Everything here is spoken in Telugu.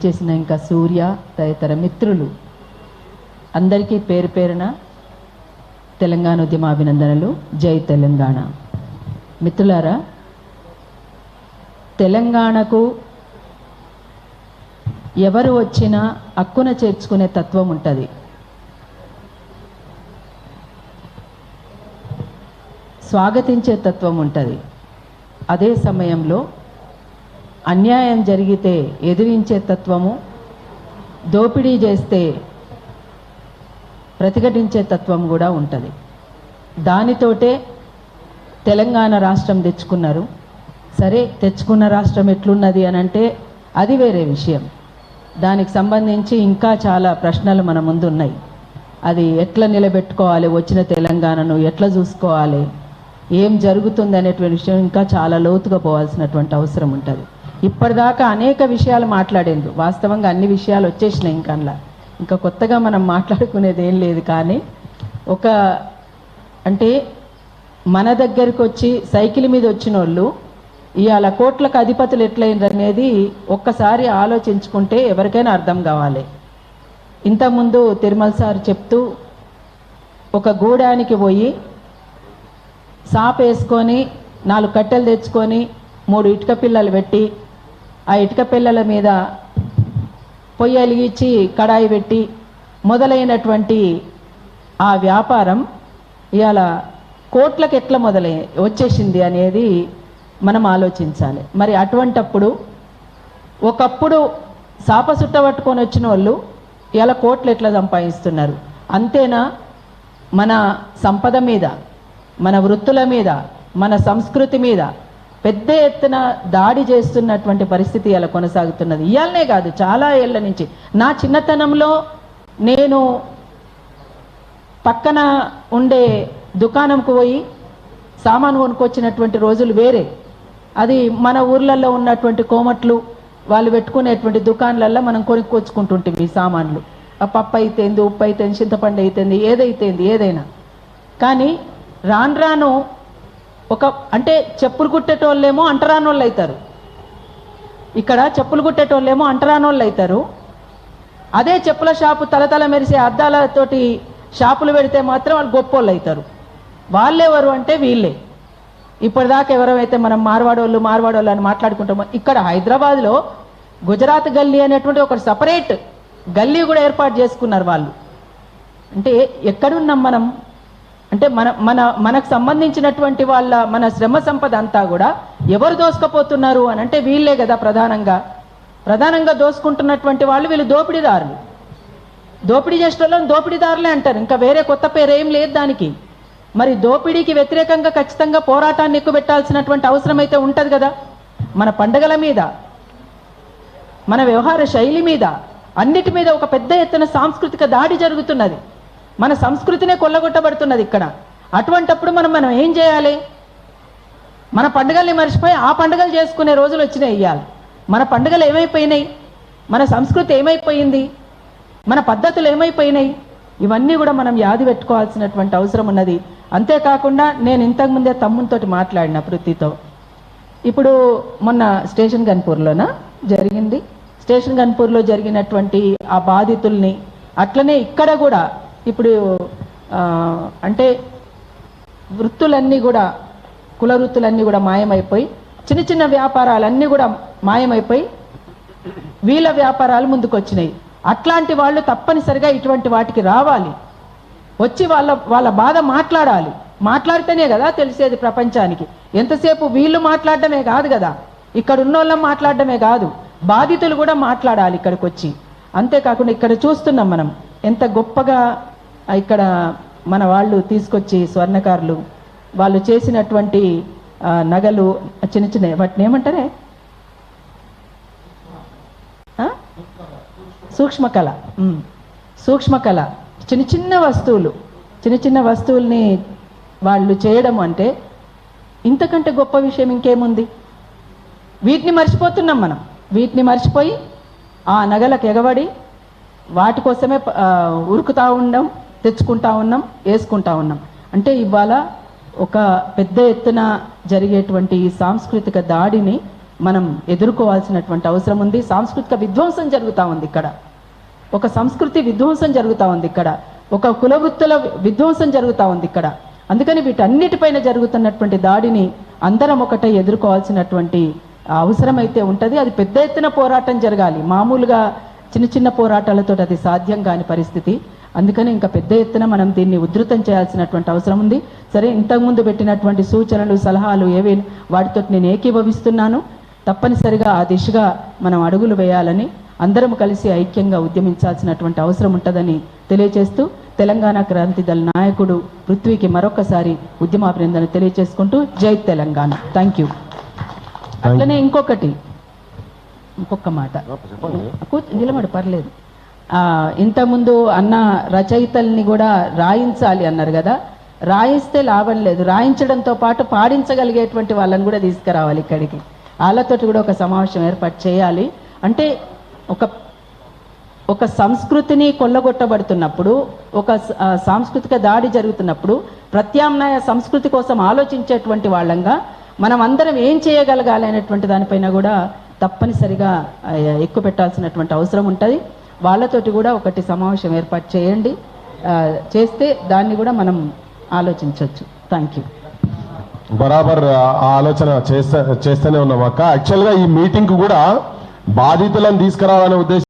చేసిన ఇంకా సూర్య తదితర మిత్రులు అందరికీ పేరు పేరున తెలంగాణ ఉద్యమ అభినందనలు. జై తెలంగాణ. మిత్రులారా, తెలంగాణకు ఎవరు వచ్చినా హక్కున చేర్చుకునే తత్వం ఉంటుంది. స్వాగతించే తత్వం ఉంటుంది. అదే సమయంలో అన్యాయం జరిగితే ఎదిరించే తత్వము, దోపిడీ చేస్తే ప్రతిఘటించే తత్వం కూడా ఉంటుంది. దానితోటే తెలంగాణ రాష్ట్రం తెచ్చుకున్నారు. సరే, తెచ్చుకున్న రాష్ట్రం ఎట్లున్నది అని అంటే అది వేరే విషయం. దానికి సంబంధించి ఇంకా చాలా ప్రశ్నలు మన ముందు ఉన్నాయి. అది ఎట్లా నిలబెట్టుకోవాలి, వచ్చిన తెలంగాణను ఎట్లా చూసుకోవాలి, ఏం జరుగుతుంది అనేటువంటి విషయం ఇంకా చాలా లోతుగా పోవాల్సినటువంటి అవసరం ఉంటుంది. ఇప్పటిదాకా అనేక విషయాలు మాట్లాడేందుకు వాస్తవంగా అన్ని విషయాలు వచ్చేసినాయి. ఇంకా కొత్తగా మనం మాట్లాడుకునేది ఏం లేదు. కానీ అంటే మన దగ్గరికి వచ్చి సైకిల్ మీద వచ్చిన వాళ్ళు ఇవాళ కోట్లకు అధిపతులు ఎట్లయినారు అనేది ఒక్కసారి ఆలోచించుకుంటే ఎవరికైనా అర్థం కావాలి. ఇంతకుముందు తిరుమల సార్ చెప్తూ ఒక గూడానికి పోయి సాప్ వేసుకొని 4 కట్టెలు తెచ్చుకొని 3 ఇటుక పిల్లలు పెట్టి ఆ ఇటుక పిల్లల మీద పొయ్యి వెలిగించి కడాయి పెట్టి మొదలైనటువంటి ఆ వ్యాపారం ఇవాళ కోట్లకు ఎట్లా వచ్చేసింది అనేది మనం ఆలోచించాలి. మరి అటువంటప్పుడు ఒకప్పుడు సాప సుట్ట పట్టుకొని వచ్చిన వాళ్ళు ఇవాళ కోట్లు ఎట్లా సంపాదిస్తున్నారు? అంతేనా? మన సంపద మీద, మన వృత్తుల మీద, మన సంస్కృతి మీద పెద్ద ఎత్తున దాడి చేస్తున్నటువంటి పరిస్థితి ఇలా కొనసాగుతున్నది. ఇవాళనే కాదు, చాలా ఏళ్ల నుంచి. నా చిన్నతనంలో నేను పక్కన ఉండే దుకాణంకు పోయి సామాను కొనుక్కొచ్చినటువంటి రోజులు వేరే. అది మన ఊర్లలో ఉన్నటువంటి కోమట్లు వాళ్ళు పెట్టుకునేటువంటి దుకాణాలలో మనం కొనుక్కొచ్చుకుంటుంటాం ఈ సామాన్లు. ఆ పప్పు అయితేంది, ఉప్పు అయితేంది, చింతపండు అయితేంది, ఏదైనా. కానీ రాను అంటే చెప్పులు కుట్టేటోళ్ళేమో అంటరానోళ్ళు అవుతారు. ఇక్కడ చెప్పులు కుట్టేటోళ్ళేమో అంటరానోళ్ళు అవుతారు. అదే చెప్పుల షాపు తలతల మెరిసే అద్దాలతోటి షాపులు పెడితే మాత్రం వాళ్ళు గొప్పోళ్ళు అవుతారు. వాళ్ళెవరు అంటే వీళ్ళే. ఇప్పటిదాకా ఎవరైతే మనం మార్వాడోళ్ళు అని మాట్లాడుకుంటామో, ఇక్కడ హైదరాబాద్లో గుజరాత్ గల్లీ అనేటువంటి ఒక సపరేట్ గల్లీ కూడా ఏర్పాటు చేసుకున్నారు వాళ్ళు. అంటే ఎక్కడున్నాం మనం? అంటే మనకు సంబంధించినటువంటి మన శ్రమ సంపద అంతా కూడా ఎవరు దోసుకపోతున్నారు అని అంటే వీళ్ళే కదా. ప్రధానంగా దోసుకుంటున్నటువంటి వాళ్ళు వీళ్ళు దోపిడీదారులు. దోపిడీ చేసే వాళ్ళని దోపిడీదారులే అంటారు. ఇంకా వేరే కొత్త పేరు ఏం లేదు దానికి. మరి దోపిడీకి వ్యతిరేకంగా ఖచ్చితంగా పోరాటాన్ని ఎక్కువ పెట్టాల్సినటువంటి అవసరం అయితే ఉంటుంది కదా. మన పండుగల మీద, మన వ్యవహార శైలి మీద, అన్నిటి మీద ఒక పెద్ద ఎత్తున సాంస్కృతిక దాడి జరుగుతున్నది. మన సంస్కృతినే కొల్లగొట్టబడుతున్నది ఇక్కడ. అటువంటప్పుడు మనం ఏం చేయాలి? మన పండుగల్ని మర్చిపోయి ఆ పండుగలు చేసుకునే రోజులు వచ్చినాయి. ఇవ్వాలి మన పండుగలు ఏమైపోయినాయి? మన సంస్కృతి ఏమైపోయింది? మన పద్ధతులు ఏమైపోయినాయి? ఇవన్నీ కూడా మనం యాది పెట్టుకోవాల్సినటువంటి అవసరం ఉన్నది. అంతేకాకుండా నేను ఇంతకుముందే తమ్మునితోటి మాట్లాడిన వృత్తితో, ఇప్పుడు మొన్న స్టేషన్ గన్పూర్లోన జరిగింది. స్టేషన్ గన్పూర్లో జరిగినటువంటి ఆ బాధితుల్ని అట్లనే ఇక్కడ కూడా ఇప్పుడు అంటే వృత్తులన్నీ కూడా, కుల వృత్తులన్నీ కూడా మాయమైపోయి, చిన్న చిన్న వ్యాపారాలన్నీ కూడా మాయమైపోయి వీళ్ళ వ్యాపారాలు ముందుకు వచ్చినాయి. అట్లాంటి వాళ్ళు తప్పనిసరిగా ఇటువంటి వాటికి రావాలి, వచ్చి వాళ్ళ బాధ మాట్లాడాలి. మాట్లాడితేనే కదా తెలిసేది ప్రపంచానికి. ఎంతసేపు వీళ్ళు మాట్లాడడమే కాదు కదా, ఇక్కడ ఉన్నోళ్ళం మాట్లాడడమే కాదు, బాధితులు కూడా మాట్లాడాలి ఇక్కడికి వచ్చి. అంతేకాకుండా ఇక్కడ చూస్తున్నాం మనం ఎంత గొప్పగా ఇక్కడ మన వాళ్ళు తీసుకొచ్చి స్వర్ణకారులు వాళ్ళు చేసినటువంటి నగలు, చిన్న వాటిని ఏమంటారే, సూక్ష్మకళ, చిన్న వస్తువుల్ని వాళ్ళు చేయడం అంటే ఇంతకంటే గొప్ప విషయం ఇంకేముంది? వీటిని మర్చిపోతున్నాం మనం. వీటిని మర్చిపోయి ఆ నగలకు ఎగబడి వాటి కోసమే ఉరుకుతా ఉన్నాం, తెచ్చుకుంటా ఉన్నాం, వేసుకుంటా ఉన్నాం. అంటే ఇవాళ ఒక పెద్ద ఎత్తున జరిగేటువంటి ఈ సాంస్కృతిక దాడిని మనం ఎదుర్కోవాల్సినటువంటి అవసరం ఉంది. సాంస్కృతిక విధ్వంసం జరుగుతూ ఉంది ఇక్కడ, ఒక సంస్కృతి విధ్వంసం జరుగుతూ ఉంది ఇక్కడ, ఒక కుల వృత్తుల విధ్వంసం జరుగుతూ ఉంది ఇక్కడ. అందుకని వీటన్నిటిపైన జరుగుతున్నటువంటి దాడిని అందరం ఒకటే ఎదుర్కోవాల్సినటువంటి అవసరం అయితే ఉంటుంది. అది పెద్ద ఎత్తున పోరాటం జరగాలి, మామూలుగా చిన్న చిన్న పోరాటాలతో అది సాధ్యం కాని పరిస్థితి. అందుకని ఇంకా పెద్ద ఎత్తున మనం దీన్ని ఉధృతం చేయాల్సినటువంటి అవసరం ఉంది. సరే, ఇంతకుముందు పెట్టినటువంటి సూచనలు సలహాలు ఏవి వాటితో నేను ఏకీభవిస్తున్నాను. తప్పనిసరిగా ఆ దిశగా మనం అడుగులు వేయాలని అందరం కలిసి ఐక్యంగా ఉద్యమించాల్సినటువంటి అవసరం ఉంటుందని తెలియజేస్తూ తెలంగాణ క్రాంతి దళ నాయకుడు పృథ్వీకి మరొకసారి ఉద్యమాభినందన తెలియజేసుకుంటూ జై తెలంగాణ. Thank you. అట్లనే ఇంకొక మాట నిలబడి పర్లేదు. ఇంతకుముందు అన్న రచయితల్ని కూడా రాయించాలి అన్నారు కదా, రాయిస్తే లాభం లేదు, రాయించడంతో పాటు పాడించగలిగేటువంటి వాళ్ళని కూడా తీసుకురావాలి ఇక్కడికి. వాళ్ళతోటి కూడా ఒక సమావేశం ఏర్పాటు చేయాలి. అంటే ఒక సంస్కృతిని కొల్లగొట్టబడుతున్నప్పుడు, ఒక సాంస్కృతిక దాడి జరుగుతున్నప్పుడు ప్రత్యామ్నాయ సంస్కృతి కోసం ఆలోచించేటువంటి వాళ్ళంగా మనం అందరం ఏం చేయగలగాలి అనేటువంటి దానిపైన కూడా తప్పనిసరిగా ఎక్కువ పెట్టాల్సినటువంటి అవసరం ఉంటుంది. వాళ్ళతోటి కూడా ఒకటి సమావేశం ఏర్పాటు చేయండి, చేస్తే దాన్ని కూడా మనం ఆలోచించవచ్చు. Thank you. బరాబర్ ఆలోచన చేస్తూనే ఉన్నాం అక్క. యాక్చువల్గా ఈ మీటింగ్ కూడా బాధితులను తీసుకురావాలనే ఉద్దేశం